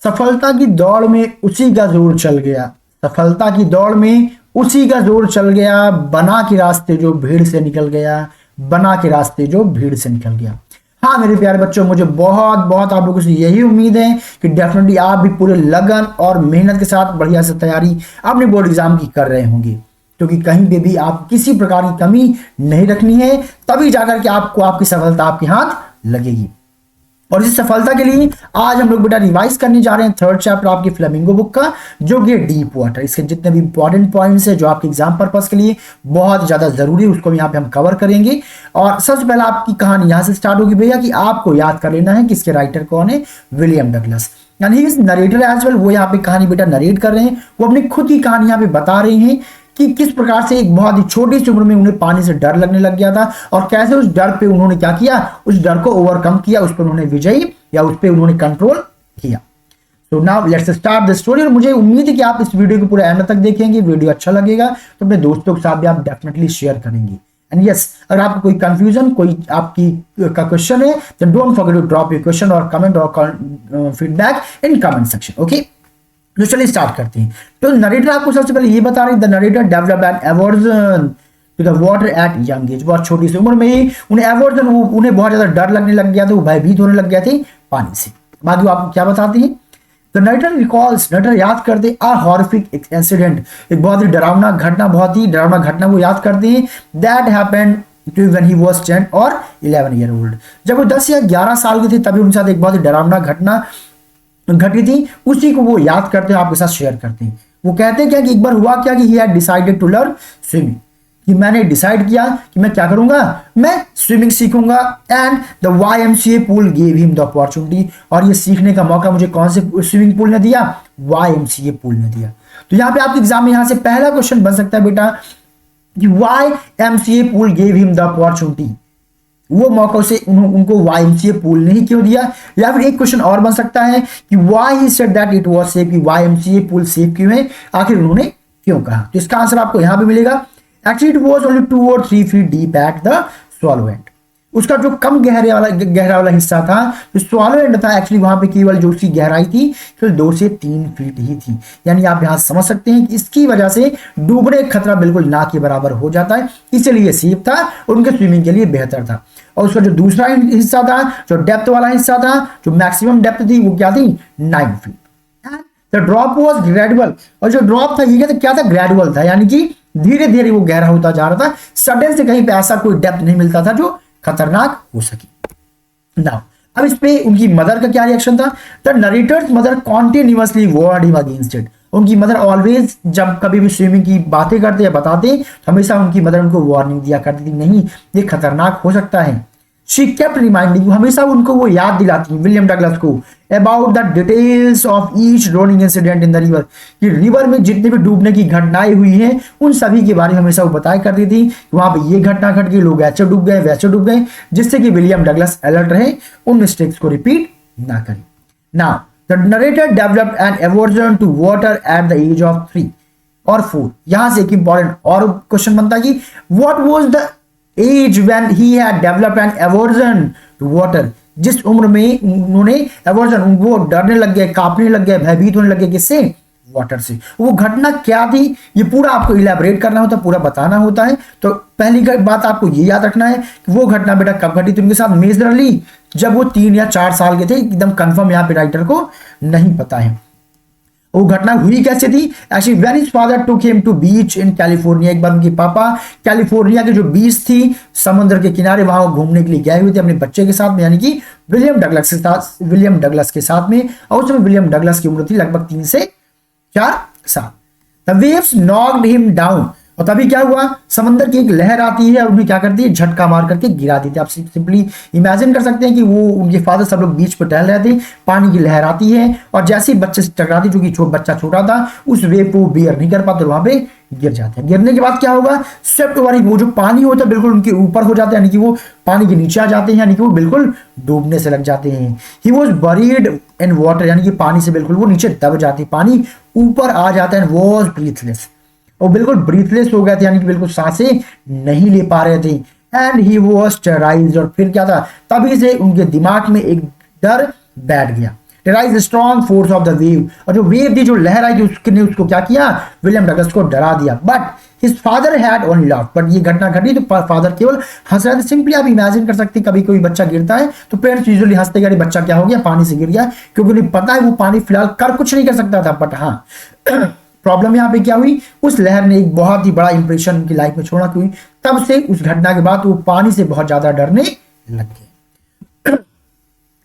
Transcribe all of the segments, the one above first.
सफलता की दौड़ में उसी का जोर चल गया, सफलता की दौड़ में उसी का जोर चल गया, बना के रास्ते जो भीड़ से निकल गया, बना के रास्ते जो भीड़ से निकल गया। हाँ मेरे प्यारे बच्चों, मुझे बहुत बहुत आप लोगों से यही उम्मीद है कि डेफिनेटली आप भी पूरे लगन और मेहनत के साथ बढ़िया से तैयारी अपने बोर्ड एग्जाम की कर रहे होंगे, क्योंकि कहीं पे भी आप किसी प्रकार की कमी नहीं रखनी है, तभी जाकर के आपको आपकी सफलता आपके हाथ लगेगी। और इस सफलता के लिए आज हम लोग बेटा रिवाइज करने जा रहे हैं थर्ड चैप्टर आपकी फ्लेमिंगो बुक का, जो कि डीप वाटर। इसके जितने भी इंपॉर्टेंट पॉइंट्स है जो आपके एग्जाम पर्पस के लिए बहुत ज्यादा जरूरी है, उसको यहाँ पे हम कवर करेंगे। और सबसे पहले आपकी कहानी यहाँ से स्टार्ट होगी भैया, कि आपको याद कर लेना है कि इसके राइटर कौन है, विलियम डगलस, यानी इस नरेटर एज वेल। वो यहाँ पे कहानी बेटा नरेट कर रहे हैं, वो अपनी खुद की कहानी यहाँ पे बता रहे हैं कि किस प्रकार से एक बहुत ही छोटी सी उम्र में उन्हें पानी से डर लगने लग गया था, और कैसे उस डर पे उन्होंने क्या किया, उस डर को ओवरकम किया, उस पर उन्होंने विजयी या उस पर उन्होंने कंट्रोल किया। तो now let's start the story. और मुझे उम्मीद है कि आप इस वीडियो को पूरे एंड तक देखेंगे, वीडियो अच्छा लगेगा तो अपने दोस्तों के साथ भी आप डेफिनेटली शेयर करेंगे। एंड यस, अगर आपको कोई कंफ्यूजन, कोई आपकी का क्वेश्चन है, तो don't forget to drop your question और कमेंट और feedback in comment section. Okay, तो चलिए स्टार्ट करते हैं। तो नरेटर आपको सबसे पहले ये बता रहे हैं, the narrator developed an aversion to the water at young age. बहुत छोटी सी उम्र में ही उन्हें एवर्जन, उन्हें बहुत ज्यादा डर लगने लग गया था, वो भयभीत होने लग गए थे पानी से। बाकी वो आपको क्या बताते हैं, तो नरेटर रिकॉल्स, नरेटर याद करते अ हॉरिफिक इंसिडेंट, एक बहुत ही डरावना घटना, बहुत ही डरावना घटना वो याद करते हैं, that happened to when he was 10 और 11 ईयर ओल्ड। जब वो 10 या 11 साल के थे तभी उनके साथ एक बहुत ही डरावना घटना घटी थी, उसी को वो याद करते हैं, आपके साथ शेयर करते हैं। वो कहते हैं क्या कि एक बार हुआ क्या कि he had decided to learn swimming, कि मैंने डिसाइड किया कि मैं क्या करूंगा, मैं स्विमिंग सीखूंगा। And the YMCA pool gave him the opportunity, और ये सीखने का मौका मुझे कौन से स्विमिंग पूल ने दिया, YMCA पूल ने दिया। तो यहाँ पे आपके एग्जाम में यहाँ से पहला क्वेश्चन बन सकता है बेटा कि YMCA pool gave him the opportunity, वो मौका से उनको YMCA पूल ने ही क्यों दिया। या फिर एक क्वेश्चन और बन सकता है कि why he said that it was safe, कि YMCA पूल सेफ क्यों है, आखिर उन्होंने क्यों कहा। तो इसका आंसर आपको यहां पे मिलेगा, actually it was only 2 or 3 feet deep at the swallow and. उसका जो कम गहरा वाला हिस्सा था, जो स्वॉलो एंड था, एक्चुअली वहां पे केवल जो उसकी गहराई थी केवल 2 से 3 फीट ही थी। यानी आप यहां समझ सकते हैं कि इसकी वजह से डूबने का खतरा बिल्कुल ना के बराबर हो जाता है, इसलिए सेफ था, उनके स्विमिंग के लिए बेहतर था। और उसका जो दूसरा हिस्सा था, जो डेप्थ वाला हिस्सा था, जो मैक्सिमम डेप्थ थी, वो क्या थी, 9 feet. The drop was gradual, और जो ड्रॉप था ये क्या था, ग्रेजुअल था, यानी कि धीरे धीरे वो गहरा होता जा रहा था, सडन से कहीं पे ऐसा कोई डेप्थ नहीं मिलता था जो खतरनाक हो सके। नाउ अब इस पे उनकी मदर का क्या रिएक्शन था, the narrator's mother continuously warned him against it. उनकी मदर ऑलवेज जब कभी भी स्विमिंग की बातें करते या बताते, तो हमेशा उनकी मदर उनको वार्निंग दिया करती थी, नहीं ये खतरनाक हो सकता है। शी केप्ट रिमाइंडिंग, हमेशा उनको वो याद दिलाती विलियम डगलस को, about the details of each droning incident in the river, कि रिवर में जितने भी डूबने की घटनाएं हुई हैं उन सभी के बारे में हमेशा वो बताया करती थी कि वहां पे ये घटना घट गई, लोग ऐसे डूब गए वैसे डूब गए, जिससे कि विलियम डगलस अलर्ट रहे, उन मिस्टेक्स को रिपीट ना करें। Now the narrator developed an aversion to water at the as of 3 और 4। यहां से एक इंपॉर्टेंट और क्वेश्चन बनता है कि what was the age when he had developed an aversion to water, जिस उम्र में उन्होंने एवर्जन, वो डरने लग गए, कांपने लग गए, भयभीत होने लग गए, किससे, वाटर से। वो घटना क्या थी, ये पूरा आपको इलैबोरेट करना होता है, पूरा बताना होता है। तो पहली बात आपको ये याद रखना है कि वो घटना बेटा कब घटी, तो उनके साथ मेजरली जब वो 3 या 4 साल के थे, एकदम कंफर्म यहाँ पे राइटर को नहीं पता है। वो घटना हुई कैसे थी, actually when his father took him to beach in California. एक बार उनके पापा कैलिफोर्निया के जो बीच थी समुद्र के किनारे, वहां घूमने के लिए गए हुए थे अपने बच्चे के साथ में, यानी कि विलियम डगलस के साथ में। और उस समय विलियम डगलस की उम्र थी लगभग 3 से 4 साल। The waves knocked him down, और तभी क्या हुआ, समंदर की एक लहर आती है और उन्हें क्या करती है, झटका मार करके गिरा देती है। आप सिंपली इमेजिन कर सकते हैं कि वो उनके फादर सब लोग बीच पर टहल रहे थे, पानी की लहर आती है और जैसे ही बच्चे से टकराती, चूंकि बच्चा छोटा था, उस वेव को बियर नहीं कर पाते, वहां पे गिर जाते हैं। गिरने के बाद क्या होगा, स्वेप्ट ओवर, वो जो पानी होता है बिल्कुल उनके ऊपर हो जाता है, यानी कि वो पानी के नीचे आ जाते हैं, यानी कि वो बिल्कुल डूबने से लग जाते हैं। He was buried in water, यानी कि पानी से बिल्कुल वो नीचे दब जाते, पानी ऊपर आ जाता है। वॉज ब्रीथलेस, वो बिल्कुल ब्रीथलेस हो गए थे, यानी कि बिल्कुल सांसें नहीं ले पा रहे थे। एंड ही वॉज टेरराइज्ड, और फिर क्या था, तभी से उनके दिमाग में एक डर बैठ गया। टेराइज strong force of the wave, और जो वेव थी, जो लहर आई थी, उसने उसको क्या किया, विलियम डगलस को डरा दिया। But his father had only laughed, but ये घटना घटी तो फादर केवल हंस रहे थे। सिंपली आप इमेजिन कर सकते हैं, कभी कोई बच्चा गिरता है तो पेरेंट्स यूजुअली हंसते हैं, बच्चा क्या हो गया, पानी से गिर गया, क्योंकि उन्हें पता है वो पानी फिलहाल कर कुछ नहीं कर सकता था। बट हाँ प्रॉब्लम यहाँ पे क्या हुई, उस लहर ने एक बहुत ही बड़ा इंप्रेशन उनकी लाइफ में छोड़ा, क्योंकि तब से उस घटना के बाद वो पानी से बहुत ज्यादा डरने लग गए।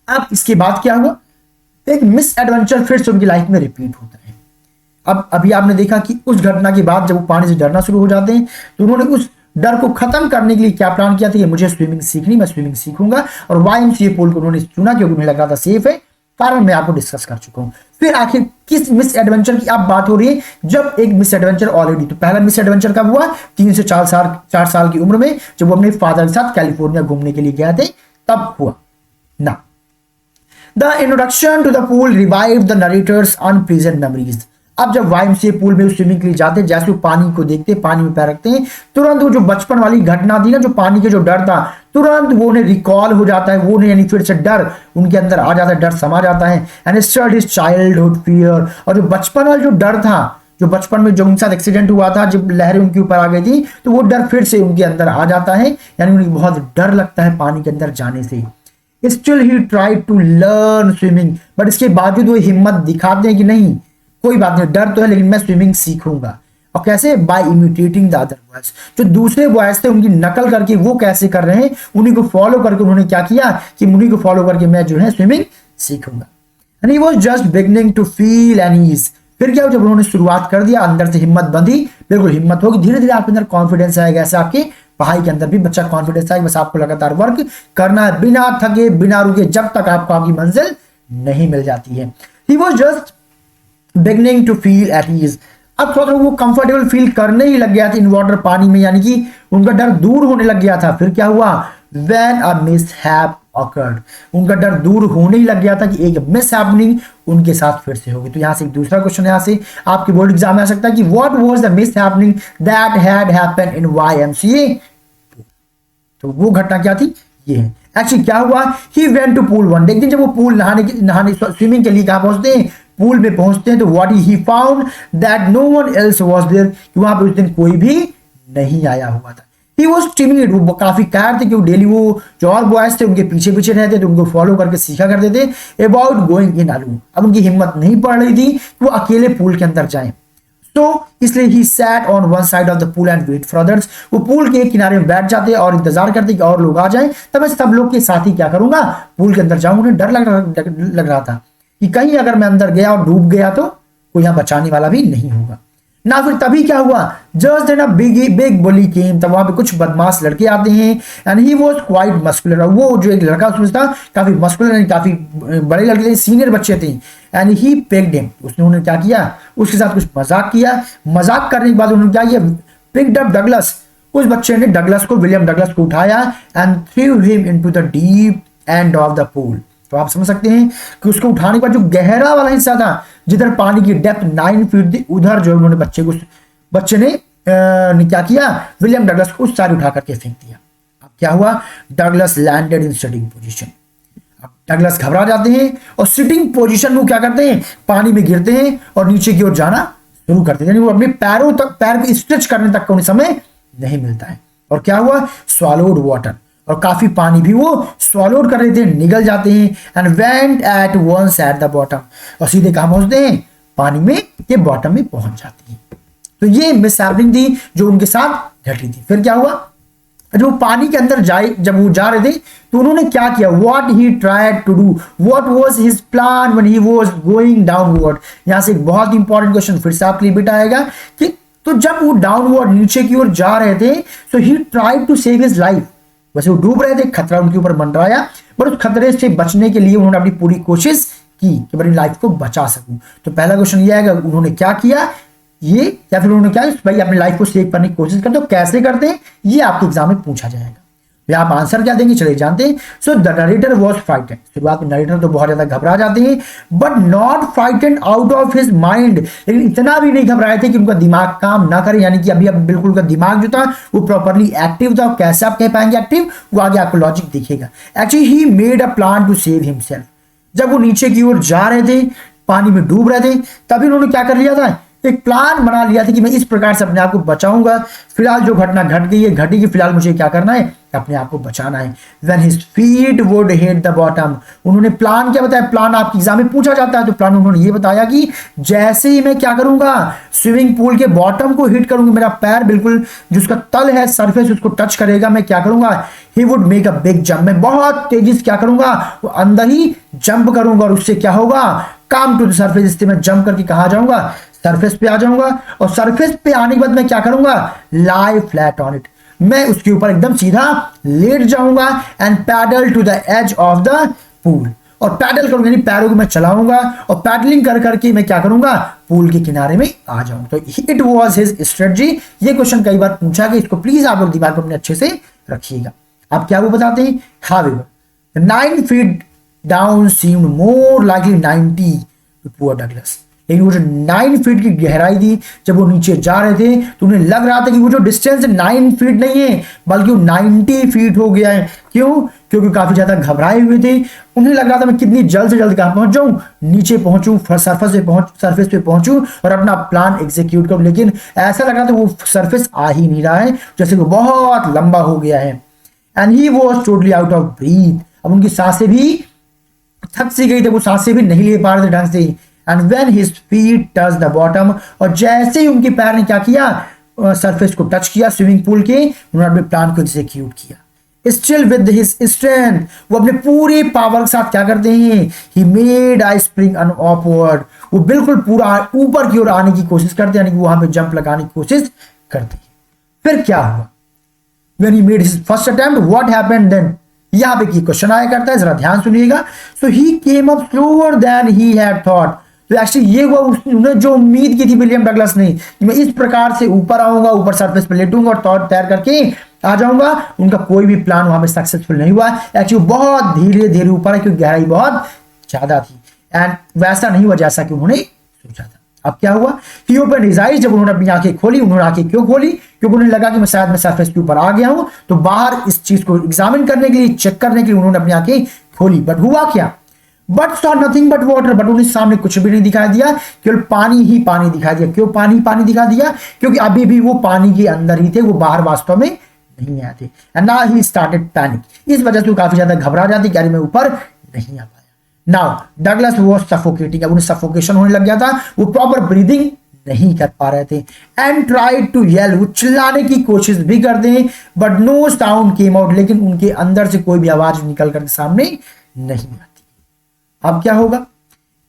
अब इसके बाद क्या हुआ, एक मिस एडवेंचर फिर से उनकी लाइफ में रिपीट होता है। अब अभी आपने देखा कि उस घटना के बाद जब वो पानी से डरना शुरू हो जाते हैं तो उन्होंने उस डर को खत्म करने के लिए क्या प्लान किया था कि मुझे स्विमिंग सीखनी, मैं स्विमिंग सीखूंगा, और वाईएमसीए पूल को उन्होंने चुना क्योंकि उन्हें लग रहा था सेफ है। कारण मैं आपको डिस्कस कर चुका हूं। फिर आखिर किस मिस एडवेंचर की आप बात हो रही है, जब एक मिस एडवेंचर ऑलरेडी, तो पहला मिस एडवेंचर कब हुआ, 3 से 4 साल की उम्र में, जब वो अपने फादर के साथ कैलिफोर्निया घूमने के लिए गए थे, तब हुआ ना। The introduction to the pool revived the narrator's unpleasant memories. अब जब वाईएमसीए पूल में स्विमिंग के लिए जाते, जैसे वो पानी को देखते, पानी में पैर रखते हैं, तुरंत वो जो बचपन वाली घटना थी ना, जो पानी के जो डर था, तुरंत वो उन्हें रिकॉल हो जाता है, वो उन्हें यानी फिर से डर उनके अंदर आ जाता है, डर समा जाता है। And start his childhood fear, और जो बचपन वाला जो डर था, जो बचपन में जो उनके साथ एक्सीडेंट हुआ था, जब लहरें उनके ऊपर आ गई थी, तो वो डर फिर से उनके अंदर आ जाता है, यानी उन्हें बहुत डर लगता है पानी के अंदर जाने से। Still he tried to learn swimming, but इसके बावजूद वो हिम्मत दिखाते हैं कि नहीं कोई बात नहीं, डर तो है लेकिन मैं स्विमिंग सीखूंगा। और कैसे, by imitating the other boys, जो दूसरे बॉयज थे उनकी नकल करके वो कैसे कर रहे हैं, उन्हीं को फॉलो करके उन्होंने क्या किया कि उन्हीं को फॉलो करके मैं जो है स्विमिंग सीखूंगा। And he was just beginning to feel an ease. फिर क्या, जब उन्होंने शुरुआत कर दिया, अंदर से हिम्मत बंधी, बिल्कुल हिम्मत होगी, धीरे धीरे आपके अंदर कॉन्फिडेंस आएगा। ऐसे आपके पढ़ाई के अंदर भी बच्चा कॉन्फिडेंस आएगा, बस आपको लगातार वर्क करना है, बिना थके बिना रुके, जब तक आपको आपकी मंजिल नहीं मिल जाती है। He was just beginning to feel at ease. अब थोड़ा वो कंफर्टेबल फील करने ही लग गया था इन वाटर, पानी में, यानी कि उनका डर दूर होने लग गया था। फिर क्या हुआ, व्हेन अ मिसहैप ऑकर्ड, उनका डर दूर होने ही लग गया था कि एक मिसहैपनिंग उनके साथ फिर से होगी। तो यहां से एक दूसरा क्वेश्चन यहां से आपके बोर्ड एग्जाम में आ सकता है कि what was the mishappening that had happened in YMCA. तो वो घटना क्या थी, ये है। एक्चुअली क्या हुआ, he went to pool one day, एक दिन जब वो पूल नहाने स्विमिंग के लिए कहां पहुंचते हैं, पूल में पहुंचते हैं, तो what he found that no one else was there, वहां पे उस दिन कोई भी नहीं आया हुआ था। ही वाज टिमिड, वो काफी कायर थे, क्योंकि डेली वो जो और बॉयज थे उनके पीछे पीछे रहते थे, उनको फॉलो करके सीखा करते थे अबाउट गोइंग इन अलोन। अब उनकी हिम्मत नहीं पड़ रही थी कि वो अकेले पूल के अंदर जाएं, तो इसलिए he sat on one side of the pool and wait for others. वो पूल के किनारे में बैठ जाते और इंतजार करते कि और लोग आ जाएं, तब मैं सब लोग के साथ ही क्या करूंगा, पूल के अंदर जाऊंगा। उन्हें डर लग रहा था कि कहीं अगर मैं अंदर गया और डूब गया तो कोई यहां बचाने वाला भी नहीं होगा ना। फिर तभी क्या हुआ, जस्ट देन अ बिग बुली केम, तब वहां पे कुछ बदमाश लड़के आते हैं, and he was quite muscular, वो जो एक लड़का उसमें था काफी मस्कुलर, काफी बड़े लड़के थे, सीनियर बच्चे थे। एंड ही पेक्ड हिम, उसने उन्हें क्या किया, उसके साथ कुछ मजाक किया। मजाक करने के बाद उन्होंने क्या किया, पिक्ड अप डगलस, उस बच्चे ने डगलस को, विलियम डगलस को उठाया and through him into the deep end of the pool. तो आप समझ सकते हैं कि उसको उठाने के बाद जो गहरा वाला हिस्सा था, जिधर पानी की डेप्थ 9 फीट थी, उधर जो उन्होंने बच्चे ने क्या किया, विलियम डगलस को उस सारे उठा करके फेंक दिया। अब क्या हुआ, Douglas landed in sitting position. अब डगलस घबरा जाते हैं और सिटिंग पोजीशन में क्या करते हैं, पानी में गिरते हैं और नीचे की ओर जाना शुरू करते हैं, यानी वो अपने पैरों तक, पैर को स्ट्रेच करने तक का उन्हें समय नहीं मिलता है। और क्या हुआ, स्वॉलोड वाटर, और काफी पानी भी वो स्वॉलोड कर रहे थे, निगल जाते हैं। And went at once at the bottom, और सीधे कहां पहुंचते हैं, पानी में के बॉटम में पहुंच जाते हैं। तो ये मिसहैपनिंग थी जो उनके साथ घटी थी। फिर क्या हुआ, जब वो पानी के अंदर जब वो जा रहे थे तो उन्होंने क्या किया, what he tried to do, what was his plan when he was going downward. यहां से एक बहुत इंपॉर्टेंट क्वेश्चन फिर से आपके लिए बेटा आएगा कि तो जब वो डाउनवर्ड नीचे की ओर जा रहे थे, so he tried to save his life. वैसे वो डूब रहे थे, खतरा उनके ऊपर मंडराया, पर उस खतरे से बचने के लिए उन्होंने अपनी पूरी कोशिश की कि अपनी लाइफ को बचा सकूं। तो पहला क्वेश्चन ये आएगा, उन्होंने क्या किया ये, या फिर उन्होंने क्या भाई अपनी लाइफ को सेव करने की कोशिश करते, तो कैसे करते हैं ये आपके एग्जाम में पूछा जाएगा। तो आप आंसर क्या देंगे, चले जानते हैं। So the narrator was frightened, शुरुआत में नरेटर तो बहुत ज्यादा घबरा जाते हैं, but not frightened out of his mind, लेकिन इतना भी नहीं घबराए थे कि उनका दिमाग काम ना करे, यानी कि अभी अब बिल्कुल उनका दिमाग जो था वो प्रॉपर्ली एक्टिव था। कैसे आप कह पाएंगे एक्टिव, वो आगे आपको लॉजिक दिखेगा। Actually he made a plan to save himself, जब वो नीचे की ओर जा रहे थे, पानी में डूब रहे थे, तभी उन्होंने क्या कर लिया था, एक प्लान बना लिया था कि मैं इस प्रकार से अपने आप को बचाऊंगा। फिलहाल जो घटना घट गई है घटी, कि फिलहाल मुझे क्या करना है, अपने आप को बचाना है। When his feet would hit the bottom, उन्होंने प्लान क्या बताया, प्लान आपके एग्जाम में पूछा जाता है, तो प्लान उन्होंने ये बताया कि जैसे ही मैं क्या करूंगा, स्विमिंग पूल के बॉटम को हिट करूंगा, मेरा पैर बिल्कुल जिसका तल है सरफेस उसको टच करेगा, मैं क्या करूंगा, he would make a big jump, मैं बहुत तेजी से क्या करूंगा, वो अंदर ही जंप करूंगा, और उससे क्या होगा, कम टू द सरफेस, इससे मैं जंप करके कहा जाऊंगा, सरफेस पे आ जाऊंगा। और सरफेस पे आने के बाद मैं क्या करूंगा, लाई फ्लैट ऑन इट, मैं उसके ऊपर एकदम सीधा लेट जाऊंगा, and paddle to the as of the pool, और पैडल करूंगा यानी पैरों को मैं चलाऊंगा, और पैडलिंग कर करके मैं क्या करूंगा, पूल के किनारे में आ जाऊंगा। तो इट वाज हिज स्ट्रेटजी। ये क्वेश्चन कई बार पूछा गया, इसको प्लीज आप लोग दिमाग में अपने अच्छे से रखिएगा। अब क्या वो बताते हैं, however 9 feet down seemed more likely 90 to poor Douglas, लेकिन वो जो 9 फीट की गहराई थी, जब वो नीचे जा रहे थे तो उन्हें लग रहा था कि वो जो डिस्टेंस 9 फीट नहीं है बल्कि वो 90 फीट हो गया है। क्यों, क्योंकि काफी ज्यादा घबराए हुए थे, उन्हें लग रहा था मैं कितनी जल्द से जल्द कहां पहुंच जाऊं, नीचे पहुंचूं, सरफेस पे पहुंचूं और अपना प्लान एग्जीक्यूट करूं, लेकिन ऐसा लग रहा था वो सरफेस आ ही नहीं रहा है, जैसे वो बहुत लंबा हो गया है। And he was totally out of breath, अब उनकी सांसें भी थक सी गई थी, वो सांसें भी नहीं ले पा रहे थे ढंग से। And when his feet touch the bottom, और जैसे ही उनके पैर ने क्या किया, सरफेस को टच किया स्विमिंग पूल के, उन्होंने अपने प्लान को एग्जीक्यूट किया। स्टिल विद हिज स्ट्रेंथ, वो अपने पूरे पावर के साथ क्या करते हैं, he made I spring an upward, वो बिल्कुल पूरा ऊपर की ओर आने की कोशिश करते हैं, यानी कि वहां पे जंप लगाने की कोशिश करते हैं। फिर क्या हुआ, when he made his first attempt, what happened then? यहां पे की क्वेश्चन आया करता है, जरा ध्यान सुनिएगा। So he came up slower than he had thought, तो एक्चुअली ये हुआ उन्होंने जो उम्मीद की थी विलियम डगलस ने, कि मैं इस प्रकार से ऊपर आऊंगा, ऊपर सरफेस पे लेटूंगा और तौर तैर करके आ जाऊंगा, उनका कोई भी प्लान वहां पे सक्सेसफुल नहीं हुआ। एक्चुअली बहुत धीरे धीरे ऊपर है, क्योंकि गहराई बहुत ज्यादा थी, एंड वैसा नहीं हुआ जैसा कि उन्होंने सोचा था। अब क्या हुआ, ही ओपन हिज आईज, जब उन्होंने अपनी आंखें खोली, उन्होंने आंखें क्यों खोली, क्योंकि उन्हें लगा कि मैं शायद मैं सरफेस के ऊपर आ गया हूं, तो बाहर इस चीज को एग्जामिन करने के लिए, चेक करने के लिए उन्होंने अपनी आंखें खोली। बट हुआ क्या, but saw nothing but water, but उन्हें सामने कुछ भी नहीं दिखाई दिया, केवल पानी ही पानी दिखाई दिया। क्यों पानी पानी दिखा दिया, क्योंकि अभी भी वो पानी के अंदर ही थे, वो बाहर वास्तव में नहीं आए थे। And now he started panic, इस वजह से वो काफी ज्यादा घबरा जाते कि अरे मैं ऊपर नहीं आ पाया। नाउ डगलस वाज सफोकेटिंग, अब उन्हें सफोकेशन होने लग गया था, वो प्रॉपर ब्रीदिंग नहीं कर पा रहे थे। एंड ट्राइड टू येल, वो चिल्लाने की कोशिश भी करते हैं, but no sound came out, लेकिन उनके अंदर से कोई भी आवाज निकल कर सामने नहीं आती। अब क्या होगा,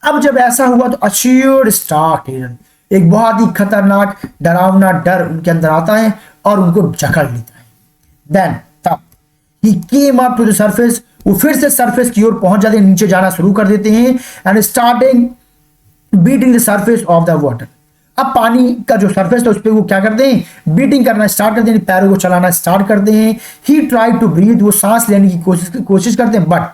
अब जब ऐसा हुआ तो अश्योर्ड स्टार्टेड, एक बहुत ही खतरनाक डरावना डर उनके अंदर आता है और उनको जकड़ लेता है। देन तब he came up to the surface, वो फिर से सरफेस की ओर पहुंच जाते हैं, नीचे जाना शुरू कर देते हैं। And starting beating the surface of the water, अब पानी का जो सरफेस था उस पर वो क्या करते हैं, बीटिंग करना स्टार्ट करते हैं, पैरों को चलाना स्टार्ट करते हैं। ही ट्राइड टू ब्रीथ, वो सांस लेने की कोशिश करते हैं, but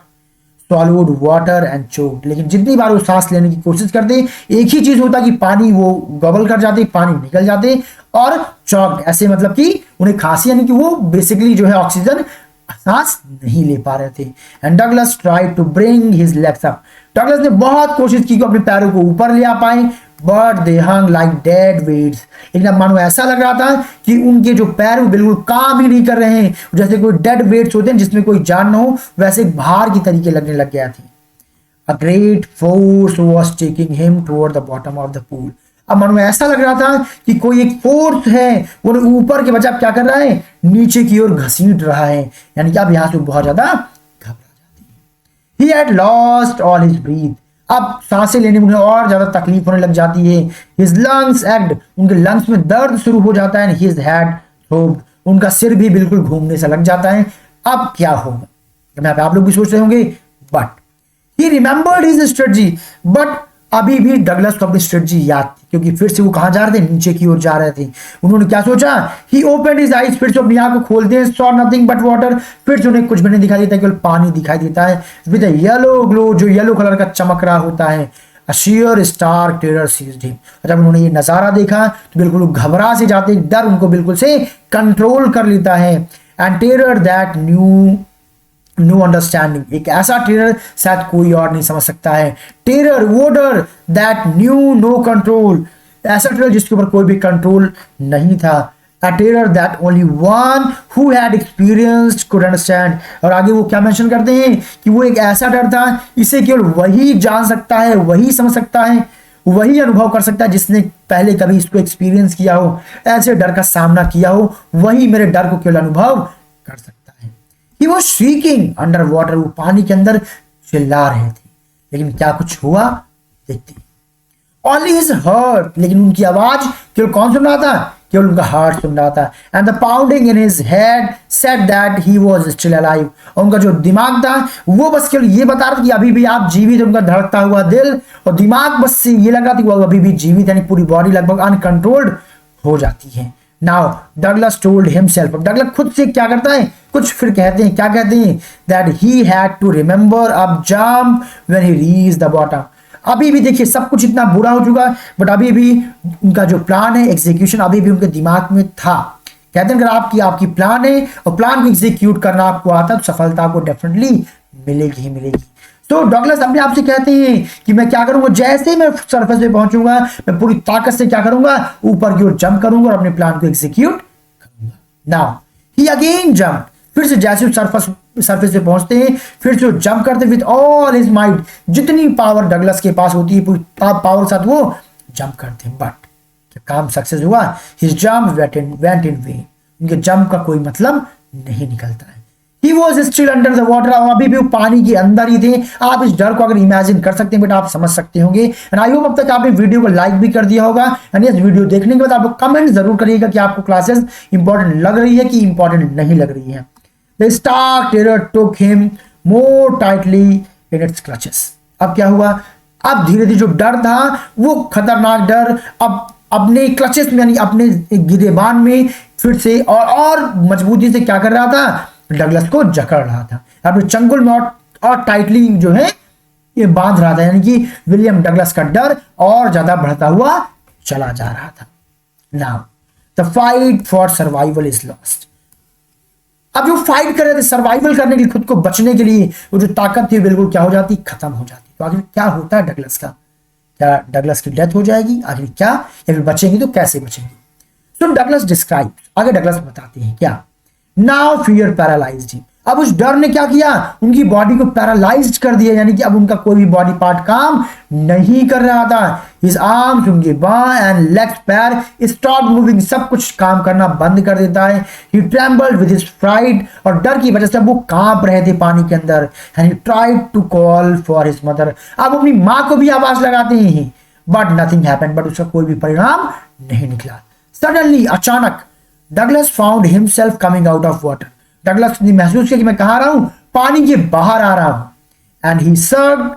swallowed water and choked, लेकिन जितनी बार वो सांस लेने की कोशिश करते हैं एक ही चीज होता कि पानी वो गबल कर जाते, पानी निकल जाते, और चॉक्ड ऐसे मतलब कि उन्हें खांसी, यानी कि वो बेसिकली जो है ऑक्सीजन सांस नहीं ले पा रहे थे। And Douglas tried to bring his legs up, Douglas ने बहुत कोशिश की कि अपने पैरों को ऊपर ले आ पाए, but they hung like dead weights, लेकिन अब मानो ऐसा लग रहा था कि उनके जो पैर वो बिल्कुल काम ही नहीं कर रहे हैं, जैसे कोई डेड वेट्स होते हैं जिसमें कोई जान ना हो, वैसे भार की तरीके लगने लग गया थी। A great force was taking him toward the bottom of the pool, अब मानो ऐसा लग रहा था कि कोई एक फोर्स है वो ऊपर के बजाय क्या कर रहा है, नीचे की ओर घसीट रहा है, यानी कि अब यहां से बहुत ज्यादा घबरा जाते हैं। He had lost all his breath, अब सांसें लेने में उन्हें और ज्यादा तकलीफ होने लग जाती है। हिज लंग्स एक्ट, उनके लंग्स में दर्द शुरू हो जाता है। हिज हेड थ्रोब्ड, उनका सिर भी बिल्कुल घूमने से लग जाता है। अब क्या होगा, आप लोग भी सोच रहे होंगे, but he remembered his strategy, but अभी भी डगलस को अपनी स्ट्रेटजी याद थी, क्योंकि फिर से वो कहां जा रहे थे, नीचे की ओर जा रहे थे। उन्होंने क्या सोचा, ही ओपनड हिज आईज, फिर से अपनी आंख को खोलते हैं, सॉ नथिंग बट वाटर, फिर से उन्हें कुछ भी नहीं दिखाई देता, केवल पानी दिखाई देता है विद अ येलो ग्लो, जो येलो कलर का चमक रहा होता है। अ sheer stark terror seized him, जब उन्होंने ये नजारा देखा तो बिल्कुल घबरा से जाते, डर उनको बिल्कुल से कंट्रोल कर लेता है। And terror that knew no understanding, एक ऐसा टेरर शायद कोई और नहीं समझ सकता है। टेरर, वो डर दैट न्यू नो कंट्रोल, ऐसा टेरर जिसके ऊपर कोई भी कंट्रोल नहीं था। A terror that only one who had experienced could understand। और आगे वो क्या मेंशन करते हैं कि वो एक ऐसा डर था, इसे केवल वही जान सकता है, वही समझ सकता है, वही अनुभव कर सकता है जिसने पहले कभी इसको एक्सपीरियंस किया हो, ऐसे डर का सामना किया हो, वही मेरे डर को केवल अनुभव कर सकता है। He was shrieking under water, वो पानी के अंदर चिल्ला रहे थे, लेकिन क्या कुछ हुआ देखते हैं। Only his heart, लेकिन उनकी आवाज केवल कौन सुन रहा था, केवल उनका हार्ट सुन रहा था। And the pounding in his head said that he was still alive, और उनका जो दिमाग था वो बस केवल ये बता रहा था कि अभी भी आप जीवित। उनका धड़कता हुआ दिल और दिमाग बस से ये लग रहा था कि वो अभी भी जीवित, यानी पूरी बॉडी लगभग अनकंट्रोल्ड हो जाती है। Now Douglas told himself, Douglas खुद से क्या करता है, कुछ फिर कहते हैं, क्या कहते हैं, that he had to remember अब jump when he reached the bottom. अभी भी देखिए सब कुछ इतना बुरा हो चुका, बट अभी भी उनका जो प्लान है, एग्जीक्यूशन अभी भी उनके दिमाग में था। कहते हैं अगर आपकी प्लान है और प्लान को एग्जीक्यूट करना आपको आता तो सफलता आपको डेफिनेटली मिलेगी ही मिलेगी। तो डगलस अपने आप से कहते हैं कि मैं क्या करूंगा, जैसे ही मैं सरफेस पे पहुंचूंगा मैं पूरी ताकत से क्या करूंगा, ऊपर की ओर जंप करूंगा और अपने प्लान को एग्जीक्यूट करूंगा। नाउ ही अगेन जंप, फिर से जैसे सरफेस पे पहुंचते हैं फिर से जंप करते विद ऑल हिज माइट, जितनी पावर डगलस के पास होती है पूरी पावर के साथ वो जंप करते हैं। बट काम सक्सेस हुआ, his jump went in when, उनके जंप का कोई मतलब नहीं निकलता है। He was still under the water, अभी भी वो पानी के अंदर ही थे। आप इस डर को अगर इमेजिन कर सकते हैं बेटा आप समझ सकते होंगे। एंड आई होप अब तक आपने वीडियो को लाइक भी कर दिया होगा। एंड इस वीडियो देखने के बाद आप लोग कमेंट जरूर करिएगा कि आपको क्लासेस इंपॉर्टेंट लग रही है कि इंपॉर्टेंट नहीं लग रही है। The stark terror took him more tightly in its clutches। अब क्या हुआ, अब धीरे धीरे जो डर था वो खतरनाक डर अब अपने क्लचेस में यानी अपने गिरेबान में फिर से और मजबूती से क्या कर रहा था, डगलस को जकड़ रहा था अपने चंगुल में और टाइटली जो है ये बांध रहा था, यानी कि विलियम डगलस का डर और ज्यादा बढ़ता हुआ चला जा रहा था। Now the fight for survival is lost. अब जो फाइट कर रहे थे सर्वाइवल करने के लिए, खुद को बचने के लिए, वो जो ताकत थी बिल्कुल क्या हो जाती, खत्म हो जाती। तो आखिर क्या होता है डगलस का, क्या डगलस की डेथ हो जाएगी आखिर क्या, या फिर बचेंगे तो कैसे बचेंगे। तो डगलस डिस्क्राइब, आगे डगलस बताते हैं क्या, नाउ फियर पैरालाइज्ड हिम। अब उस डर ने क्या किया, उनकी बॉडी को पैरालाइज्ड कर दिया, यानी कि अब उनका कोई भी बॉडी पार्ट काम नहीं कर रहा था। हिज आर्म्स, उनके बाएं एंड लेग्स, पैर स्टॉप मूविंग, सब कुछ काम करना बंद कर देता है। ही ट्रेम्बल्ड विद हिज फ्राइट, और डर की वजह से वो कांप रहे थे पानी के अंदर। And he tried to call for his mother, अब अपनी मां को भी आवाज लगाते हैं, बट नथिंग हैपेंड, बट उसका कोई भी परिणाम नहीं निकला। सडनली, अचानक, Douglas found himself coming out of water. Douglas ने महसूस किया कि मैं कहां रहा हूं, पानी के बाहर आ रहा हूं। And he served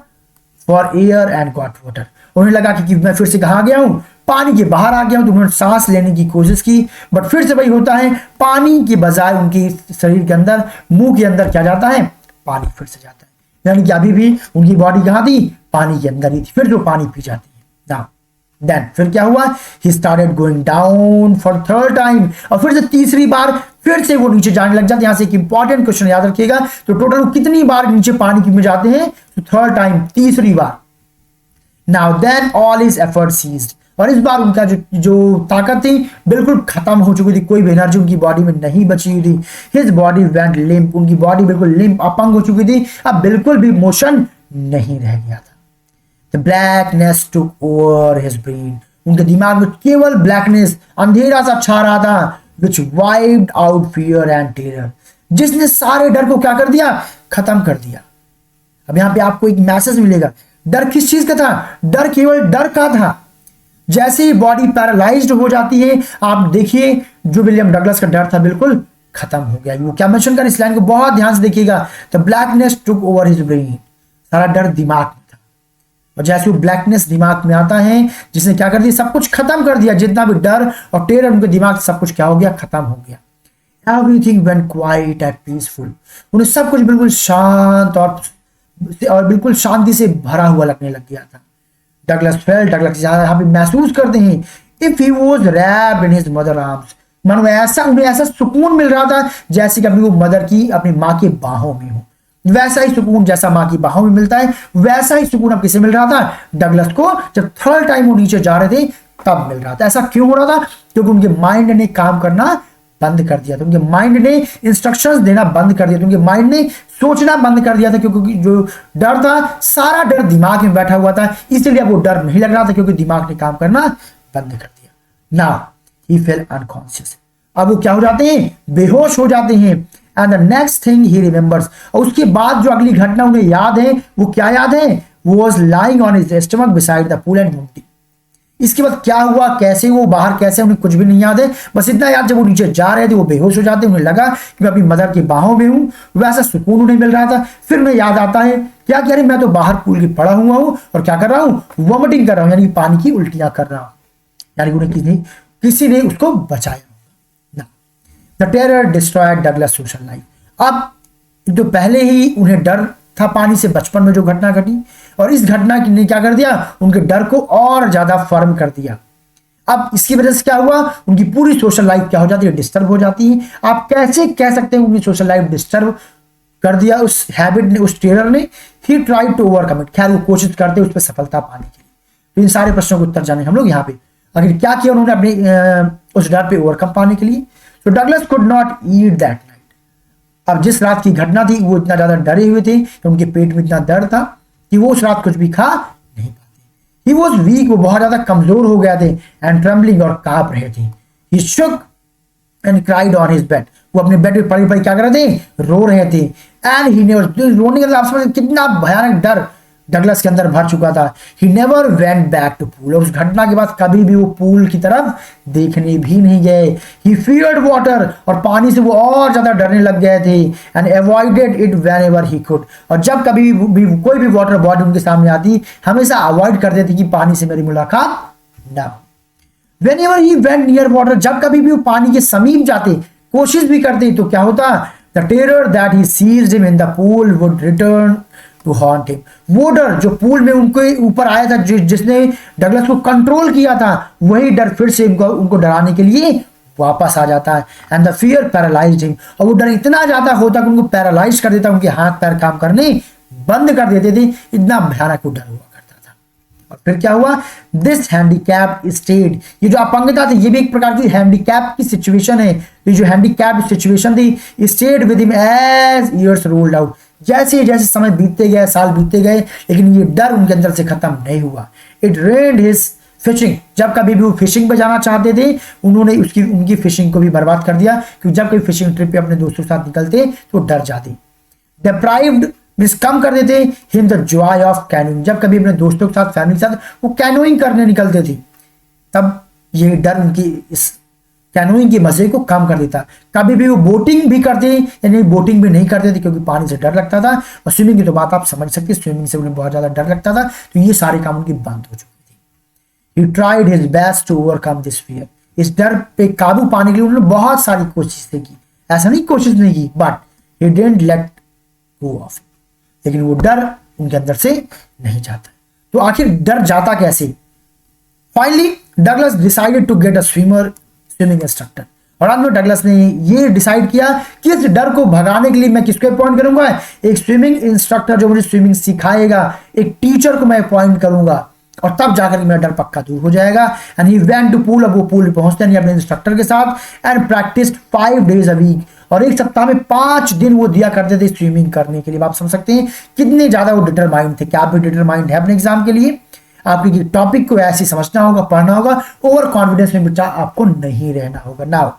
for air and got water, उन्हें लगा कि मैं फिर से कहां गया हूं, पानी के बाहर आ गया हूं। तो उन्होंने सांस लेने की कोशिश की, बट फिर से वही होता है, पानी के बजाय उनके शरीर के अंदर, मुंह के अंदर क्या जाता है, पानी फिर से जाता है, यानी कि अभी भी उनकी बॉडी कहां थी, पानी के अंदर ही थी, फिर जो पानी पी जाती है। नाउ देन फिर क्या हुआ, he started going down for third time, और फिर से तीसरी बार फिर से वो नीचे जाने लग जाते हैं। यहां से एक इंपॉर्टेंट क्वेश्चन याद रखिएगा, तो टोटल कितनी बार नीचे पानी में जाते हैं, तो थर्ड टाइम, तीसरी बार। Now then all his effort ceased, और इस बार उनका जो ताकत थी बिल्कुल खत्म हो चुकी थी, कोई भी एनर्जी उनकी बॉडी में नहीं बची हुई थी। हिज बॉडी वेंट लिम्प, उनकी बॉडी बिल्कुल लिम्प, अपंग हो चुकी थी, अब बिल्कुल भी मोशन नहीं रह गया था। The blackness took over his brain, उनके दिमाग में केवल ब्लैकनेस, अंधेरा सा छा रहा था, which wiped out fear and terror, जिसने सारे डर को क्या कर दिया, खत्म कर दिया। अब यहां पे आपको एक मैसेज मिलेगा, डर किस चीज का था, डर केवल डर का था। जैसे ही बॉडी पैरालाइज्ड हो जाती है, आप देखिए जो विलियम डगलस का डर था बिल्कुल खत्म हो गया। वो क्या मेंशन कर, इस लाइन को बहुत ध्यान से देखिएगा, the blackness took over his brain, सारा डर दिमाग में था, और जैसे वो ब्लैकनेस दिमाग में आता है, जिसने क्या कर दिया, सब कुछ खत्म कर दिया, जितना भी डर और टेरर उनके दिमाग से सब कुछ क्या हो गया, खत्म हो गया। Everything went quiet and peaceful, उन्हें सब कुछ बिल्कुल शांत और बिल्कुल शांति से भरा हुआ लगने लग गया था। डगलस यहाँ पे महसूस करते हैं, if he was wrapped in his mother arms, मानो उन्हें ऐसा सुकून मिल रहा था जैसे कि अपनी वो मदर की, अपनी माँ के बाहों में हो। वैसा ही सुकून जैसा मां की बाहों में मिलता है, वैसा ही सुकून अब किसे मिल रहा था, डगलस को, जब थर्ड टाइम वो नीचे जा रहे थे तब मिल रहा था। ऐसा क्यों हो रहा था? क्योंकि उनके माइंड ने काम करना बंद कर दिया था, उनके माइंड ने इंस्ट्रक्शंस देना बंद कर दिया था, उनके माइंड ने सोचना बंद कर दिया था, क्योंकि जो डर था सारा डर दिमाग में बैठा हुआ था, इसलिए वो डर नहीं लग रहा था क्योंकि दिमाग ने काम करना बंद कर दिया। नाउ ही फेल अनकॉन्शियस, अब वो क्या हो जाते हैं, बेहोश हो जाते हैं। And the next thing he remembers, और उसके बाद जो अगली घटना उन्हें याद है, वो क्या याद है, वो was lying on his stomach beside the pool and घूमती। इसके बाद क्या हुआ, कैसे वो बाहर कैसे, उन्हें कुछ भी नहीं याद है, बस इतना याद जब वो नीचे जा रहे थे वो बेहोश हो जाते, उन्हें लगा कि मैं अपनी मदर की बाहों में हूं, वैसा सुकून उन्हें मिल रहा था। फिर उन्हें याद आता है क्या कह रहे, मैं तो बाहर पूल की पड़ा हुआ हूं और क्या कर रहा हूं, वॉमिटिंग कर रहा हूं, यानी पानी की उल्टियां कर रहा हूं, यानी उन्हें किसी ने उसको बचाया। The terror destroyed Douglas social life, अब जो पहले ही उन्हें डर था पानी से बचपन में जो घटना घटी, और इस घटना ने क्या कर दिया, उनके डर को और ज्यादा फर्म कर दिया। अब इसकी वजह से क्या हुआ, उनकी पूरी सोशल लाइफ क्या हो जाती है, डिस्टर्ब हो जाती है। आप कैसे कह सकते हैं उनकी सोशल लाइफ डिस्टर्ब कर दिया उस हैबिट ने, उस टेरर ने। He tried to overcome it, खैर वो कोशिश करते उस पर सफलता पाने की। तो इन सारे प्रश्नों के उत्तर जाने हम लोग यहाँ पे, आखिर क्या किया उन्होंने अपने उस डर पे ओवरकम पाने के लिए। तो Douglas could not eat that night, अब जिस रात की घटना थी वो इतना ज्यादा डरे हुए थे कि उनके पेट में इतना दर्द था कि वो उस रात कुछ भी खा नहीं पाते। ही वॉज वीक, वो बहुत ज्यादा कमजोर हो गया थे, एंड ट्रेम्बलिंग, और कांप रहे थे। He shook and cried on his bed, वो अपने बेड पे पड़ी पड़ी क्या कर रहे थे, रो रहे थे। एंड ही नेवर, रोने का आप समझ कितना भयानक डर डगलस के अंदर भर चुका था। He never went back to pool, उस घटना के बाद कभी भी वो पूल की तरफ देखने भी नहीं गए। ही फियर्ड वाटर, और पानी से वो और ज्यादा डरने लग गए थे। And avoided it whenever he could, और जब कभी भी कोई भी वाटर बॉडी उनके सामने आती हमेशा अवॉइड करते थे कि पानी से मेरी मुलाकात ना हो। Whenever he went near water, जब कभी भी वो पानी के समीप जाते, कोशिश भी करते, तो क्या होता, the terror that he seized him in the pool would return to haunt him, वो डर जो पूल में उनके ऊपर आया था, जिसने डगलस को कंट्रोल किया था, वही डर फिर से उनको डराने के लिए वापस आ जाता है। And the fear paralysed him, और वो डर इतना ज्यादा होता कि उनको पैरालाइज कर देता, उनके हाथ पैर काम करने बंद कर देते थे, इतना भयानक वो डर हुआ। और फिर क्या हुआ, दिस हैंडीकैप स्टेट, ये जो अपंगता थी ये भी एक प्रकार की हैंडीकैप की सिचुएशन है। ये जो हैंडीकैप सिचुएशन थी, stayed with him as years rolled out, जैसे जैसे समय बीतते गए, साल बीतते गए, लेकिन ये डर उनके अंदर से खत्म नहीं हुआ। इट रेन्ड हिज फिशिंग, जब कभी भी वो फिशिंग पे जाना चाहते थे, उन्होंने उनकी फिशिंग को भी बर्बाद कर दिया, क्योंकि जब कोई फिशिंग ट्रिप पे अपने दोस्तों के साथ निकलते तो डर जाते। डिप्राइव्ड मिस कम कर देते him the Joy of canoeing, जब कभी अपने दोस्तों के साथ फैमिली के साथ वो कैनोइंग करने निकलते थे, तब ये डर उनकी इस कैनोइंग के मजे को कम कर देता। कभी भी वो बोटिंग भी करते, यानी बोटिंग भी नहीं करते थे क्योंकि पानी से डर लगता था, और स्विमिंग की तो बात आप समझ सकते, स्विमिंग से उन्हें बहुत ज्यादा डर लगता था, तो ये सारे काम उनकी बंद हो चुके थे। He tried his best to overcome this fear, इस डर पे काबू पाने के लिए उन्होंने बहुत सारी कोशिशें की, ऐसा नहीं कोशिश नहीं की, but he didn't let go of it, लेकिन वो डर उनके अंदर से नहीं जाता। तो आखिर डर जाता कैसे। Finally Douglas decided to get a swimming instructor, और अंत में डगलस ने ये डिसाइड किया कि इस डर को भगाने के लिए मैं किसको अपॉइंट करूंगा, एक स्विमिंग इंस्ट्रक्टर जो मुझे स्विमिंग सिखाएगा, एक टीचर को मैं अपॉइंट करूंगा, और तब जाकर मेरा डर पक्का दूर हो जाएगा। And he went to pool, अब वो पूल पहुंचते हैं अपने इंस्ट्रक्टर के साथ, and practised 5 days a week, और एक सप्ताह में 5 दिन वो दिया करते थे स्विमिंग करने के लिए। आप समझ सकते हैं कितने ज्यादा वो डिटरमाइंड थे। क्या आप भी डिटरमाइंड है अपने एग्जाम के लिए, आपके टॉपिक को ऐसे समझना होगा, पढ़ना होगा, ओवर कॉन्फिडेंस में बच्चा आपको नहीं रहना होगा। Now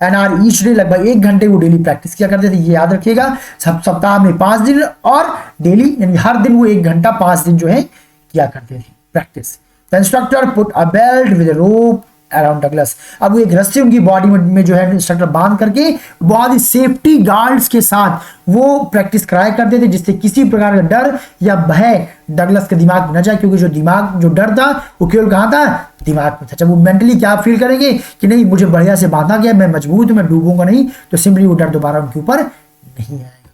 an hour each day, लगभग 1 घंटे वो डेली प्रैक्टिस किया करते थे, ये याद रखिएगा। सप्ताह में 5 दिन, और डेली यानी हर दिन वो 1 घंटा 5 दिन जो है किया करते थे practice. The instructor put a belt with a rope around Douglas, अब वो एक रस्सी उनकी बॉडी में जो है इंस्ट्रक्टर बांध करके बहुत ही सेफ्टी गार्ड्स के साथ वो प्रैक्टिस कराया करते थे, जिससे किसी प्रकार का डर या भय डगलस के दिमाग में न जाए, क्योंकि जो डर था वो केवल कहाँ था, दिमाग में था। जब वो मेंटली क्या फील करेंगे कि नहीं मुझे बढ़िया से बांधा गया, मैं मजबूत हूं, मैं डूबूंगा नहीं, तो सिंपली वो डर दोबारा उनके ऊपर नहीं आएगा।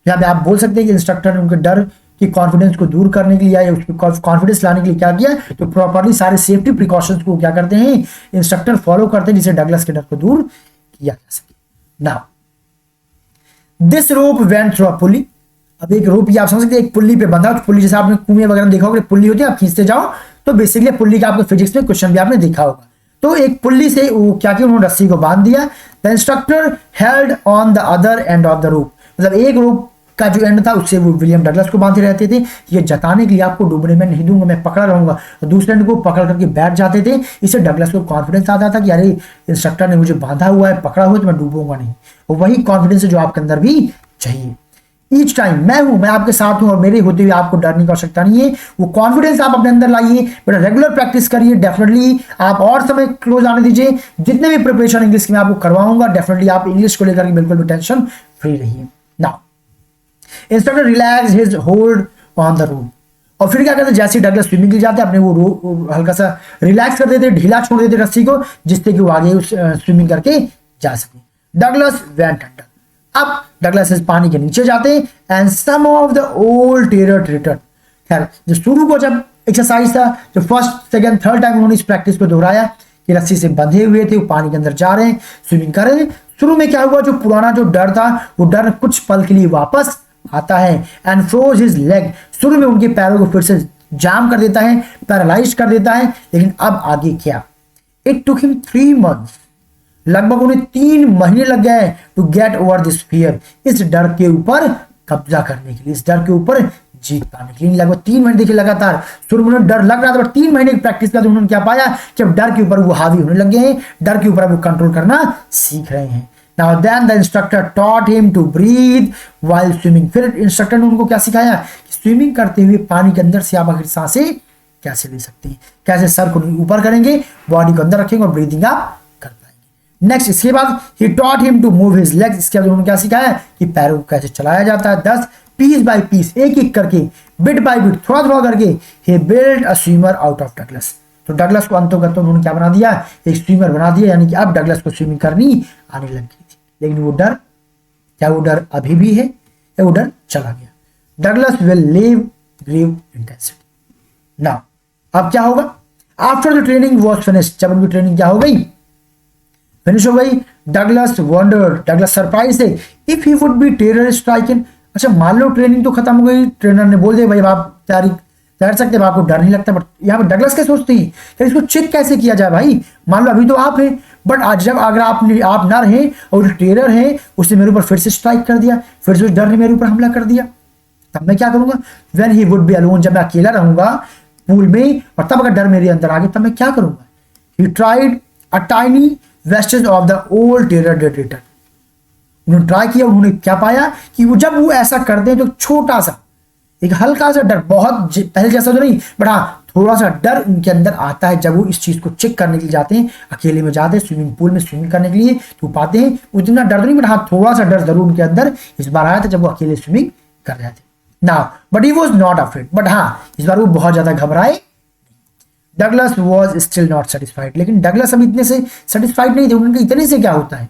यहाँ पे आप बोल सकते हैं कि इंस्ट्रक्टर ने उनके डर कि कॉन्फिडेंस को दूर करने के लिए या कॉन्फिडेंस लाने के लिए क्या किया, तो प्रॉपर्ली सारे सेफ्टी प्रिकॉशंस को क्या करते हैं इंस्ट्रक्टर फॉलो करते हैं, जिससे डगलस के डर को दूर किया जा सके। Now this rope went through a pulley, अब एक रोप ये आप समझ सकते हैं, एक पुल्ली पे बंधा, पुल्ली जैसे आपने कुएं वगैरह देखा होगा, पुल्ली होती है, आप खींचते जाओ, तो बेसिकली पुल्ली का आपको फिजिक्स में क्वेश्चन भी आपने देखा होगा। तो एक पुल्ली से वो क्या किया, उन्होंने रस्सी को बांध दिया। The instructor held on the other end of the rope, मतलब एक रोप का जो एंड था उससे वो विलियम डगलस को बांधे रहते थे, ये जताने के लिए आपको डूबने में नहीं दूंगा, मैं पकड़ा रहूंगा, और दूसरे एंड को पकड़ करके बैठ जाते थे। इससे डगलस को कॉन्फिडेंस आता था कि अरे इंस्ट्रक्टर ने मुझे बांधा हुआ है, पकड़ा हुआ है, तो मैं डूबूंगा नहीं। और वही कॉन्फिडेंस है जो आपके अंदर भी चाहिए। ईच टाइम मैं हूं, मैं आपके साथ हूं, और मेरे होते हुए आपको डरने की आवश्यकता नहीं है। वो कॉन्फिडेंस आप अपने अंदर लाइए, बेटा रेगुलर प्रैक्टिस करिए, डेफिनेटली आप और समय क्लोज आने दीजिए। जितने भी प्रिपरेशन इंग्लिश की मैं आपको करवाऊंगा, डेफिनेटली आप इंग्लिश को लेकर बिल्कुल भी टेंशन फ्री रहिए। Now instructor relax his hold on the rope, और फिर क्या करते, जैसे डगलस स्विमिंग के लिए जाते अपने वो हल्का सा रिलैक्स कर देते, ढीला छोड़ देते रस्सी को, जिससे कि वो आगे स्विमिंग करके जा सके। डगलस वेंट अंडर, अब डगलस इस पानी के नीचे जाते and some of the old terror return. खैर जो शुरू को जब एक्सरसाइज था, जो फर्स्ट सेकंड थर्ड टाइम उन्होंने इस प्रैक्टिस को दोहराया कि रस्सी से बंधे हुए थे, वो पानी के अंदर जा रहे हैं, स्विमिंग कर रहे हैं। शुरू में क्या हुआ, जो पुराना जो डर था, वो डर कुछ पल के लिए वापस आता है एंड फ्रोज हिज लेग, शुरू में उनके पैरों को फिर से जाम कर देता है, पैरालाइज कर देता है। लेकिन अब आगे क्या, इट टुक हिम 3 months, लगभग उन्हें 3 महीने लग गए to get over this fear, इस डर के ऊपर कब्जा करने के लिए, इस डर के ऊपर जीत पाने के लिए। लगभग 3 महीने देखिए लगातार, शुरू में डर लग रहा था, बट 3 महीने की प्रैक्टिस का उन्होंने क्या पाया कि अब डर के ऊपर वो हावी होने लग गए हैं, डर के ऊपर वो कंट्रोल करना सीख रहे हैं। Now then the instructor taught him to breathe while swimming, फिर इंस्ट्रक्टर ने उनको क्या सिखाया कि स्विमिंग करते हुए पानी के अंदर से आप आखिर सांसें कैसे ले सकते हैं, कैसे सर को ऊपर करेंगे, बॉडी को अंदर रखेंगे और ब्रीदिंग आप कर पाएंगे। नेक्स्ट इसके बाद he taught him to move his legs, इसके बाद उन्होंने क्या सिखाया कि पैरों को कैसे चलाया जाता है। 10 पीस बाय पीस, एक एक करके, बिट बाय बिट, थोड़ा थोड़ा करके he built a swimmer out of Douglas, तो डगलस को अंतों करते उन्होंने क्या बना दिया, एक स्विमर बना दिया, यानी कि अब डगलस को स्विमिंग करनी आने लग गई थी। लेकिन वो डर, क्या वो डर अभी भी है या वो डर चला गया। Douglas will live grew intensity. Now अब क्या होगा, after the training was finished, जब उनकी ट्रेनिंग क्या हो गई, फिनिश हो गई, डगलस वंडर्ड, डगलस सरप्राइज है, if he would be terror stricken. अच्छा मान लो ट्रेनिंग तो खत्म हो गई, ट्रेनर ने बोल दिया भाई आप तैयारी तैर सकते हैं, आपको डर नहीं लगता, बट यहाँ पर डगलस क्या सोचती है कि इसको चेक कैसे किया जाए भाई, मान लो अभी तो आप हैं, बट आज जब अगर आप ना रहे और टेरर है, उसने मेरे ऊपर फिर से स्ट्राइक कर दिया, फिर से उस डर ने मेरे ऊपर हमला कर दिया, तब मैं क्या करूंगा। When he would be alone, जब मैं अकेला रहूंगा पूल में, और तब अगर डर मेरे अंदर आ गया, तब मैं क्या करूंगा। He tried a tiny wastage of the old terror dead return, उन्होंने ट्राई किया, उन्होंने क्या पाया कि वो जब वो ऐसा करते हैं तो छोटा सा एक हल्का सा डर, बहुत पहले जैसा तो नहीं, बट हाँ थोड़ा सा डर उनके अंदर आता है जब वो इस चीज को चेक करने के लिए जाते हैं, अकेले में जाते हैं स्विमिंग पूल में स्विमिंग करने के लिए, तो पाते हैं उतना डर तो नहीं, बट हाँ थोड़ा सा डर जरूर उनके अंदर इस बार आया था जब वो अकेले स्विमिंग कर रहे थे। Now but he was not afraid, but हाँ इस बार वो बहुत ज्यादा घबराए। Douglas was still not satisfied, लेकिन डगलस अब इतने से सेटिस्फाइड नहीं थे, उनके इतने से क्या होता है।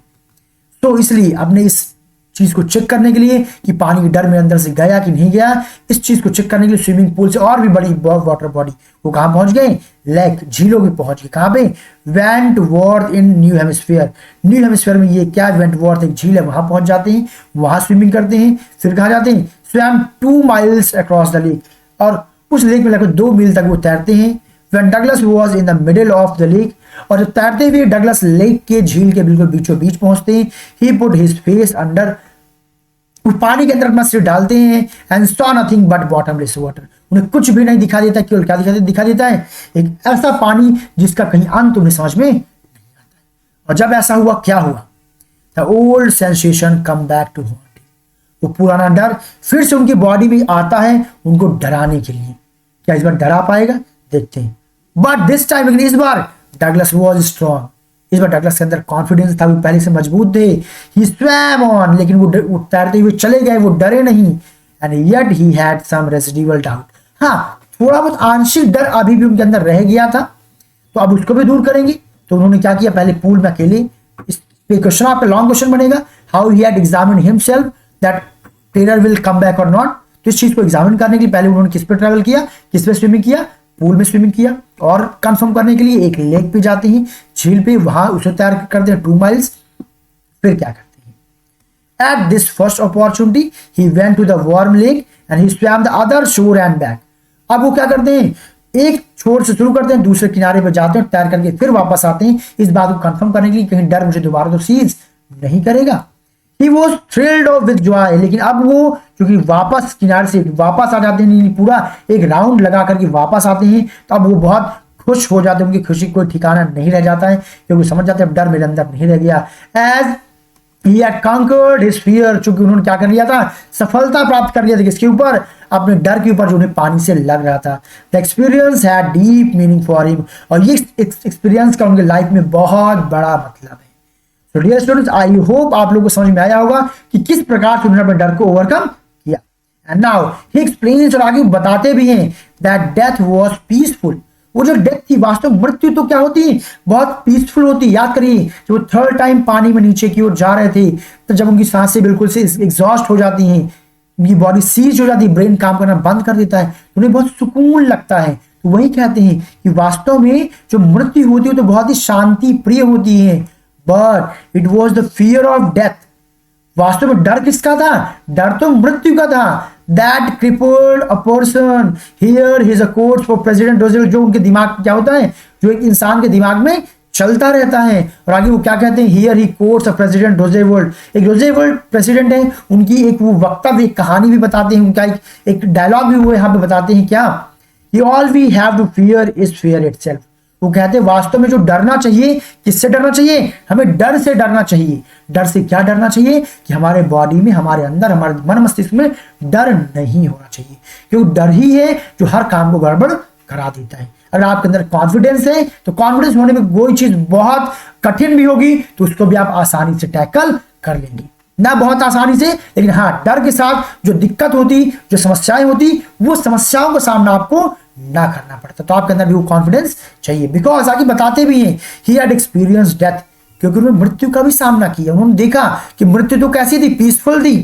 तो इसलिए अपने इस चीज को चेक करने के लिए कि पानी के डर में अंदर से गया कि नहीं गया, इस चीज को चेक करने के लिए स्विमिंग पूल से और भी बड़ी वाटर बॉडी, वो कहां पहुंच गए, लेक, झीलों में पहुंच गए। कहां पे, वेंटवर्थ इन न्यू हेमिस्फीयर, न्यू हेमिस्फीयर में ये क्या, वेंटवर्थ एक झील है, वहां पहुंच जाते हैं, वहां स्विमिंग करते हैं। फिर कहां जाते हैं, स्वयं 2 miles अक्रॉस द लेक, और उस लेक में लगभग 2 मील तक वो तैरते हैं। When Douglas was in the middle of the lake, और जब तैरते हुए डगलस लेक के झील के बिल्कुल बीचों बीच पहुंचते हैं, he put his face under, पानी के अंदर अपना सिर डालते हैं, and saw nothing but bottomless water, उन्हें कुछ भी नहीं दिखा देता, केवल क्या दिखा देता है, एक ऐसा पानी जिसका कहीं अंत उन्हें समझ में नहीं आता है। और जब ऐसा हुआ, क्या हुआ, the old sensation come back to haunt, वो पुराना डर फिर से उनकी बॉडी में आता है, उनको डराने के लिए। क्या इस बार डरा पाएगा, देखते हैं। बट दिस टाइम, लेकिन इस बार डगलस वॉज स्ट्रॉन्ग, इस बार डगलस के अंदर कॉन्फिडेंस था, वो पहले से मजबूत थे। ही स्वैम ऑन, लेकिन वो तैरते हुए चले गए, वो डरे नहीं। And yet he had some residual doubt, हाँ थोड़ा बहुत आंशिक डर अभी भी उनके अंदर रह गया था, तो अब उसको भी दूर करेंगे। तो उन्होंने क्या किया, पहले पूल में अकेले, इस पे क्वेश्चन आपका लॉन्ग क्वेश्चन बनेगा, how he had examine himself that terror will come back और नॉट। तो इस चीज को एग्जामिन करने के लिए पहले उन्होंने किस पे ट्रैवल किया, किस पे स्विमिंग किया, पूल में स्विमिंग किया, और कंफर्म करने के लिए एक लेक पे जाते हैं, झील पे, वहां उसे तैयार करते हैं 2 miles। फिर क्या करते हैं, At this first opportunity, he went to the warm lake and he swam the other shore and back. अब वो क्या करते हैं, एक छोर से शुरू करते हैं, दूसरे किनारे पर जाते हैं, तैर करके फिर वापस आते हैं, इस बात को कंफर्म करने के लिए कहीं डर मुझे दोबारा तो सीज नहीं करेगा। He was thrilled with joy, लेकिन अब वो क्योंकि वापस किनारे से वापस आ जाते हैं, पूरा एक राउंड लगा करके वापस आते हैं, तो अब वो बहुत खुश हो जाते हैं, उनकी खुशी कोई ठिकाना नहीं रह जाता है, क्योंकि समझ जाते हैं अब डर मेरे अंदर नहीं रह गया। As he had conquered his fear, चूंकि उन्होंने क्या कर लिया था, सफलता प्राप्त कर लिया था, किसके ऊपर, अपने डर के ऊपर जो उन्हें पानी से लग रहा था। The experience had deep meaning for him, और ये एक्सपीरियंस का उनके लाइफ में बहुत बड़ा मतलब है। तो डियर स्टूडेंट्स, आई होप आप लोगों को समझ में आया होगा कि किस प्रकार से उन्होंने अपने डर को ओवरकम किया। एंड नाउ ही एक्सप्लेन्स, और आगे बताते भी हैं, दैट डेथ वाज पीसफुल। वो जो डेथ थी, वास्तव में मृत्यु तो क्या होती है, बहुत पीसफुल होती। याद करिए जब वो थर्ड टाइम पानी में नीचे की ओर जा रहे थे, तो जब उनकी सांसें बिल्कुल से एग्जॉस्ट हो जाती हैं, उनकी बॉडी सीज हो जाती है, ब्रेन काम करना बंद कर देता है, तो उन्हें बहुत सुकून लगता है। तो वही कहते हैं कि वास्तव में जो मृत्यु होती है तो बहुत ही शांति प्रिय होती है। But it was the fear of death, वास्तव में डर किसका था, डर तो मृत्यु का था। That crippled a person here his a course for president Roosevelt, जो उनके दिमाग क्या होता है, जो एक इंसान के दिमाग में चलता रहता है। और आगे वो क्या कहते हैं, here he course a president Roosevelt, एक रोजवेल्ट प्रेसिडेंट है, उनकी एक वो वक्तव्य, एक कहानी भी बताते हैं, उनका एक डायलॉग भी वो यहाँ पे बताते हैं क्या, कि all we have to fear is fear itself. वो कहते हैं वास्तव में जो डरना चाहिए, किससे डरना चाहिए, हमें डर से डरना चाहिए। डर से क्या डरना चाहिए, कि हमारे बॉडी में, हमारे अंदर, हमारे मन मस्तिष्क में डर नहीं होना चाहिए, क्योंकि डर ही है जो हर काम को गड़बड़ करा देता है। अगर आपके अंदर कॉन्फिडेंस है, तो कॉन्फिडेंस होने में कोई चीज बहुत कठिन भी होगी तो उसको भी आप आसानी से टैकल कर लेंगे, ना बहुत आसानी से, लेकिन हाँ डर के साथ जो दिक्कत होती, जो समस्याएं होती, वो समस्याओं का सामना आपको ना करना पड़ता। तो आपके अंदर भी वो कॉन्फिडेंस चाहिए। बिकॉज आगे बताते भी हैं, ही हैड एक्सपीरियंस डेथ, क्योंकि उन्होंने मृत्यु का भी सामना किया। उन्होंने देखा कि मृत्यु तो कैसी थी, पीसफुल थी।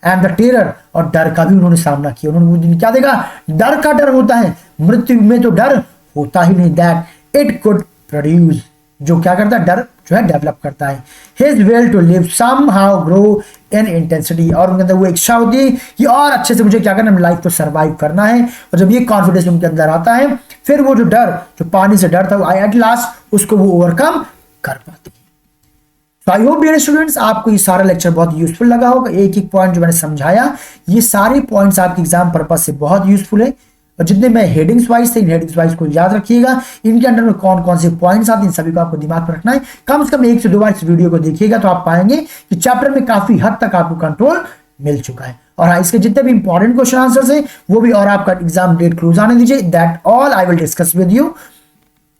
एंड द टेरर, और डर का भी उन्होंने सामना किया। उन्होंने क्या देखा, डर का डर होता है, मृत्यु में तो डर होता ही नहीं। दैट इट कुड प्रोड्यूस, जो क्या करता है, डर जो है डेवलप करता है। His will to live somehow grow in intensity, और उनके अंदर वो इच्छा होती है कि और अच्छे से मुझे क्या करना है, लाइफ को सर्वाइव करना है। और जब ये कॉन्फिडेंस उनके अंदर आता है, फिर वो जो डर, जो पानी से डर था, वो एट लास्ट उसको वो ओवरकम कर पाते हैं। तो आई होप डियर स्टूडेंट्स, आपको ये सारा लेक्चर बहुत यूजफुल लगा होगा। एक एक पॉइंट जो मैंने समझाया, ये सारे पॉइंट्स आपके एग्जाम पर्पज से बहुत यूजफुल है। और जितने मैं हेडिंग्स वाइज थे, इन हेडिंग्स वाइज को याद रखिएगा। इनके अंदर में कौन कौन से पॉइंट्स आते हैं, इन सभी को आपको दिमाग में रखना है। कम से कम 1 से 2 बार इस वीडियो को देखिएगा तो आप पाएंगे कि चैप्टर में काफी हद तक आपको कंट्रोल मिल चुका है। और हाँ, इसके जितने भी इंपॉर्टेंट क्वेश्चन आंसर्स हैं वो भी, और आपका एग्जाम डेट क्लोज आने दीजिए। That all I will discuss with you.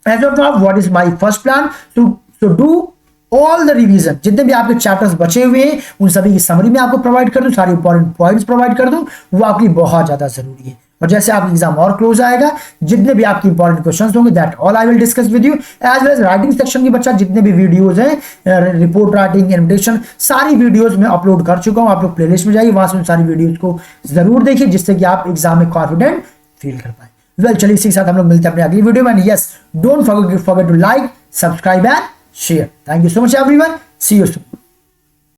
As of now what is my first plan to do all the revision, जितने भी आपके चैप्टर्स बचे हुए हैं उन सभी की समरी में आपको प्रोवाइड कर दूं, सारे इंपॉर्टेंट पॉइंट्स प्रोवाइड कर दूं, वो आपके लिए बहुत ज्यादा जरूरी है। और जैसे आपका एग्जाम और क्लोज आएगा, जितने भी आपके इंपॉर्टेंट क्वेश्चंस होंगे, that all I will discuss with you. As well as writing section के बच्चा, जितने भी वीडियोस हैं, रिपोर्ट राइटिंग, इन्विटेशन, सारी वीडियोस में अपलोड कर चुका हूं। आप लोग प्लेलिस्ट में जाइए, वहां से उन सारी वीडियोस को जरूर देखिए, जिससे कि आप एग्जाम में कॉन्फिडेंट फील कर पाए। वेल, चलिए इसी के साथ हम लोग मिलते हैं अपने अगली वीडियो में। Yes, don't forget to like, subscribe and share. Thank you so much everyone, see you soon.